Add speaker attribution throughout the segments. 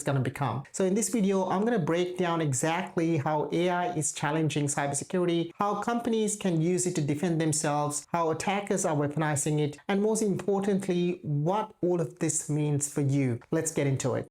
Speaker 1: going to become. So in this video, I'm going to break down exactly how AI is challenging cybersecurity, how companies can use it to defend themselves, how attackers are weaponizing it, and most importantly, what all of this means for you. Let's get into it.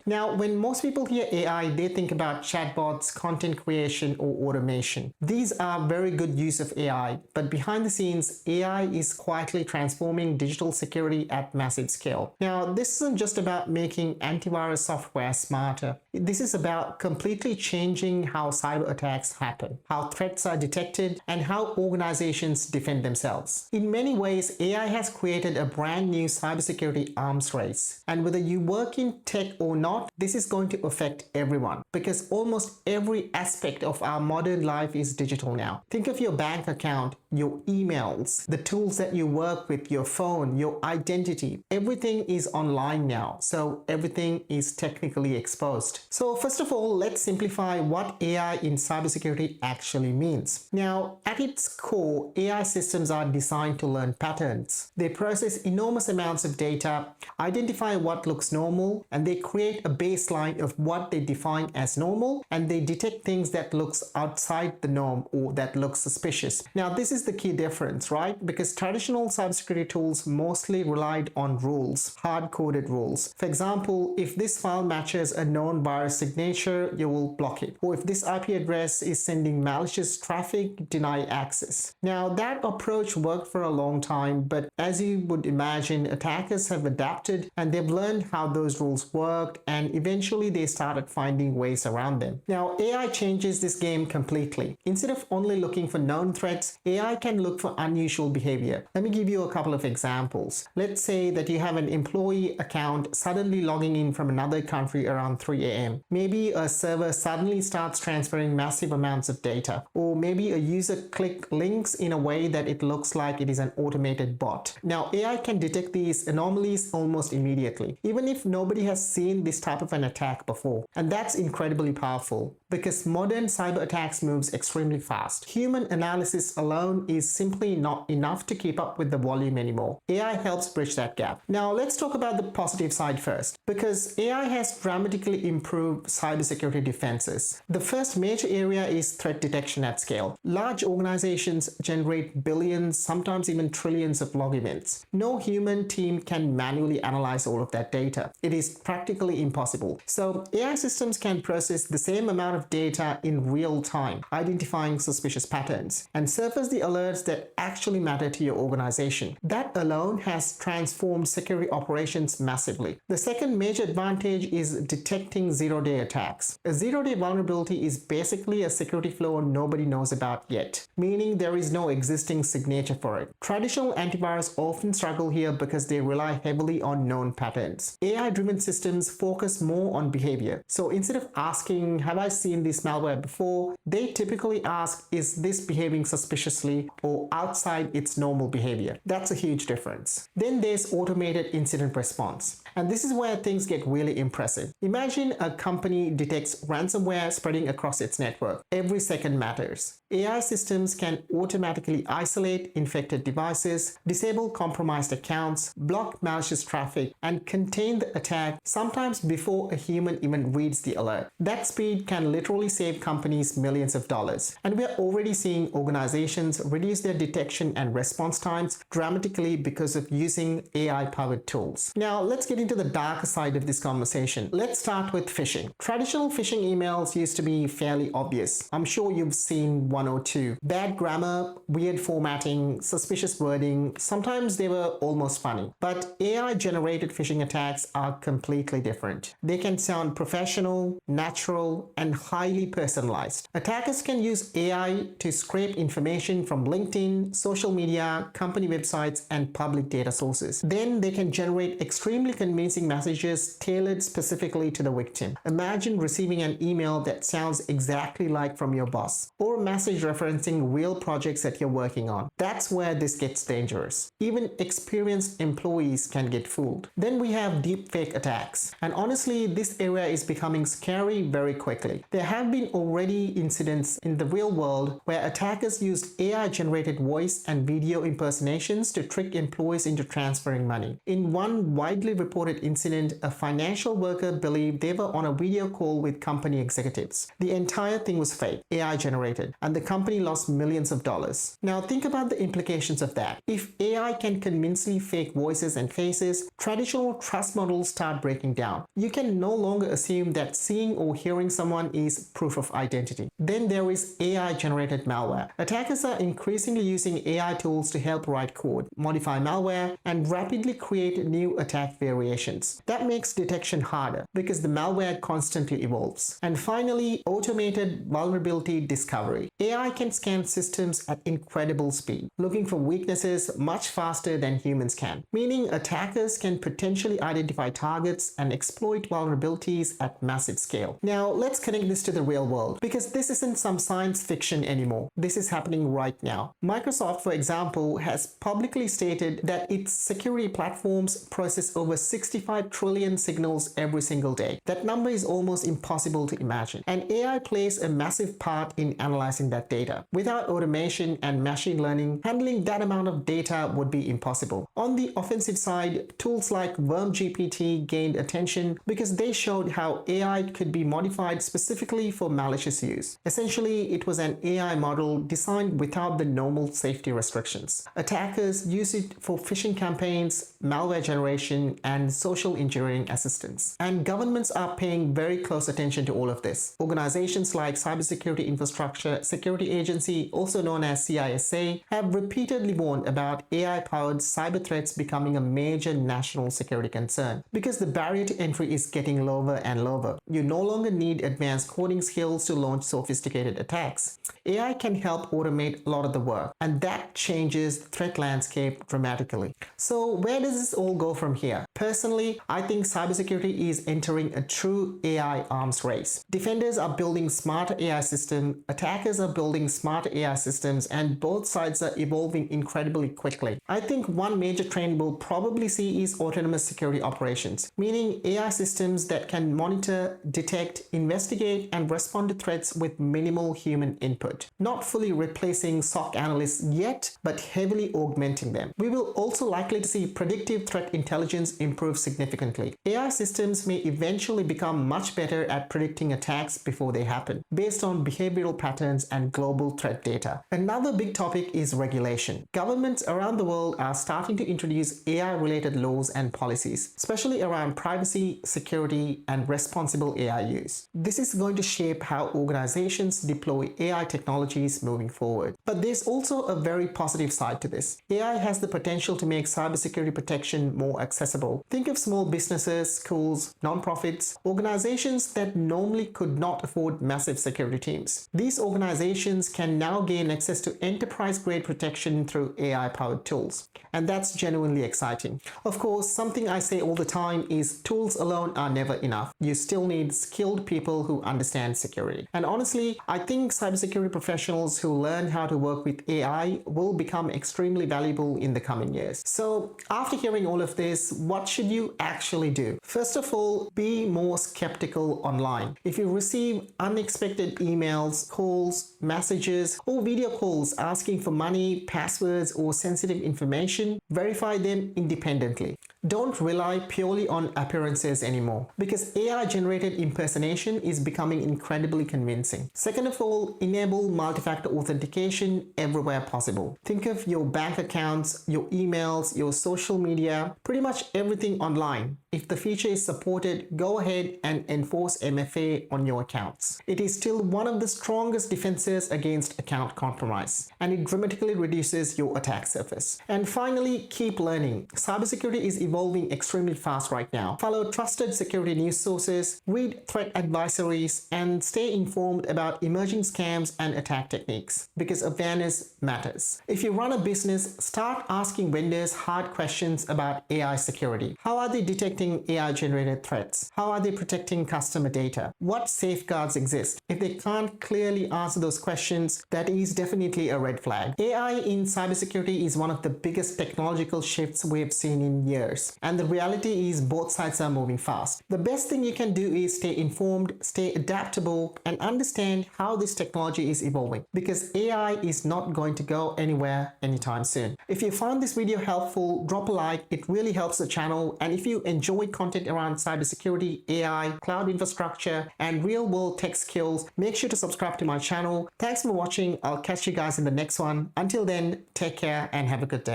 Speaker 1: Now, when most people hear AI, they think about chatbots, content creation, or automation. These are very good use of AI, but behind the scenes, AI is quietly transforming digital security at massive scale. Now, this isn't just about making antivirus software smarter. This is about completely changing how cyber attacks happen, how threats are detected, and how organizations defend themselves. In many ways, AI has created a brand new cybersecurity arms race. And whether you work in tech or not, this is going to affect everyone because almost every aspect of our modern life is digital now. Think of your bank account, your emails, the tools that you work with, your phone, your identity. Everything is online now, so everything is technically exposed. So first of all, let's simplify what AI in cybersecurity actually means. Now, at its core, AI systems are designed to learn patterns. They process enormous amounts of data, identify what looks normal, and they create a baseline of what they define as normal, and they detect things that looks outside the norm or that looks suspicious. Now, this is the key difference, right? Because traditional cybersecurity tools mostly relied on rules, hard-coded rules. For example, if this file matches a known virus signature, you will block it. Or if this IP address is sending malicious traffic, deny access. Now, that approach worked for a long time, but as you would imagine, attackers have adapted and they've learned how those rules worked, and eventually they started finding ways around them. Now, AI changes this game completely. Instead of only looking for known threats, AI can look for unusual behavior. Let me give you a couple of examples. Let's say that you have an employee account suddenly logging in from another country around 3 a.m. Maybe a server suddenly starts transferring massive amounts of data, or maybe a user clicks links in a way that it looks like it is an automated bot. Now, AI can detect these anomalies almost immediately, even if nobody has seen this type of an attack before. And that's incredibly powerful because modern cyber attacks moves extremely fast. Human analysis alone is simply not enough to keep up with the volume anymore. AI helps bridge that gap. Now, let's talk about the positive side first, because AI has dramatically improved cybersecurity defenses. The first major area is threat detection at scale. Large organizations generate billions, sometimes even trillions of log events. No human team can manually analyze all of that data. It is practically impossible. So AI systems can process the same amount of data in real time, identifying suspicious patterns, and surface the alerts that actually matter to your organization. That alone has transformed security operations massively. The second major advantage is detecting zero-day attacks. A zero-day vulnerability is basically a security flaw nobody knows about yet, meaning there is no existing signature for it. Traditional antivirus often struggle here because they rely heavily on known patterns. AI-driven systems focus more on behavior. So instead of asking, have I seen this malware before, they typically ask, is this behaving suspiciously or outside its normal behavior? That's a huge difference. Then there's automated incident response. And this is where things get really impressive. Imagine a company detects ransomware spreading across its network. Every second matters. AI systems can automatically isolate infected devices, disable compromised accounts, block malicious traffic, and contain the attack sometimes before a human even reads the alert. That speed can literally save companies millions of dollars. And we're already seeing organizations reduce their detection and response times dramatically because of using AI-powered tools. Now, let's get into the darker side of this conversation. Let's start with phishing. Traditional phishing emails used to be fairly obvious. I'm sure you've seen one or two. Bad grammar, weird formatting, suspicious wording. Sometimes they were almost funny. But AI-generated phishing attacks are completely different. They can sound professional, natural, and highly personalized. Attackers can use AI to scrape information from LinkedIn, social media, company websites, and public data sources. Then they can generate extremely convincing messages tailored specifically to the victim. Imagine receiving an email that sounds exactly like from your boss, or a message referencing real projects that you're working on. That's where this gets dangerous. Even experienced employees can get fooled. Then we have deepfake attacks. And honestly, this area is becoming scary very quickly. There have been already incidents in the real world where attackers used AI AI-generated voice and video impersonations to trick employees into transferring money. In one widely reported incident, a financial worker believed they were on a video call with company executives. The entire thing was fake, AI-generated, and the company lost millions of dollars. Now think about the implications of that. If AI can convincingly fake voices and faces, traditional trust models start breaking down. You can no longer assume that seeing or hearing someone is proof of identity. Then there is AI-generated malware. Attackers are increasingly using AI tools to help write code, modify malware, and rapidly create new attack variations. That makes detection harder because the malware constantly evolves. And finally, automated vulnerability discovery. AI can scan systems at incredible speed, looking for weaknesses much faster than humans can, meaning attackers can potentially identify targets and exploit vulnerabilities at massive scale. Now, let's connect this to the real world, because this isn't some science fiction anymore. This is happening right now. Microsoft, for example, has publicly stated that its security platforms process over 65 trillion signals every single day. That number is almost impossible to imagine. And AI plays a massive part in analyzing that data. Without automation and machine learning, handling that amount of data would be impossible. On the offensive side, tools like WormGPT gained attention because they showed how AI could be modified specifically for malicious use. Essentially, it was an AI model designed without the normal safety restrictions. Attackers use it for phishing campaigns, malware generation, and social engineering assistance. And governments are paying very close attention to all of this. Organizations like Cybersecurity Infrastructure Security Agency, also known as CISA, have repeatedly warned about AI-powered cyber threats becoming a major national security concern because the barrier to entry is getting lower and lower. You no longer need advanced coding skills to launch sophisticated attacks. AI can help automate a lot of the work, and that changes the threat landscape dramatically. So where does this all go from here? Personally, I think cybersecurity is entering a true AI arms race. Defenders are building smarter AI systems, attackers are building smarter AI systems, and both sides are evolving incredibly quickly. I think one major trend we'll probably see is autonomous security operations, meaning AI systems that can monitor, detect, investigate, and respond to threats with minimal human input. Not fully replacing SOC analysts yet, but heavily augmenting them. We will also likely to see predictive threat intelligence improve significantly. AI systems may eventually become much better at predicting attacks before they happen, based on behavioral patterns and global threat data. Another big topic is regulation. Governments around the world are starting to introduce AI-related laws and policies, especially around privacy, security, and responsible AI use. This is going to shape how organizations deploy AI technologies moving forward. But there's also a very positive side to this. AI has the potential to make cybersecurity protection more accessible. Think of small businesses, schools, nonprofits, organizations that normally could not afford massive security teams. These organizations can now gain access to enterprise-grade protection through AI-powered tools. And that's genuinely exciting. Of course, something I say all the time is tools alone are never enough. You still need skilled people who understand security. And honestly, I think cybersecurity professionals who learn how to work with AI will become extremely valuable in the coming years. So after hearing all of this, what should you actually do? First of all, be more skeptical online. If you receive unexpected emails, calls, messages, or video calls asking for money, passwords, or sensitive information, verify them independently. Don't rely purely on appearances anymore, because AI-generated impersonation is becoming incredibly convincing. Second of all, enable multi-factor authentication everywhere possible. Think of your bank accounts, your emails, your social media, pretty much everything online. If the feature is supported, go ahead and enforce MFA on your accounts. It is still one of the strongest defenses against account compromise, and it dramatically reduces your attack surface. And finally, keep learning. Cybersecurity is evolving extremely fast right now. Follow trusted security news sources, read threat advisories, and stay informed about emerging scams and attack techniques, because awareness matters. If you run a business, start asking vendors hard questions about AI security. How are they detecting AI-generated threats? How are they protecting customer data? What safeguards exist? If they can't clearly answer those questions, that is definitely a red flag. AI in cybersecurity is one of the biggest technological shifts we have seen in years. years. And the reality is both sides are moving fast. The best thing you can do is stay informed, stay adaptable, and understand how this technology is evolving, because AI is not going to go anywhere anytime soon. If you found this video helpful, drop a like. It really helps the channel. And if you enjoy content around cybersecurity, AI, cloud infrastructure, and real-world tech skills, make sure to subscribe to my channel. Thanks for watching. I'll catch you guys in the next one. Until then, take care and have a good day.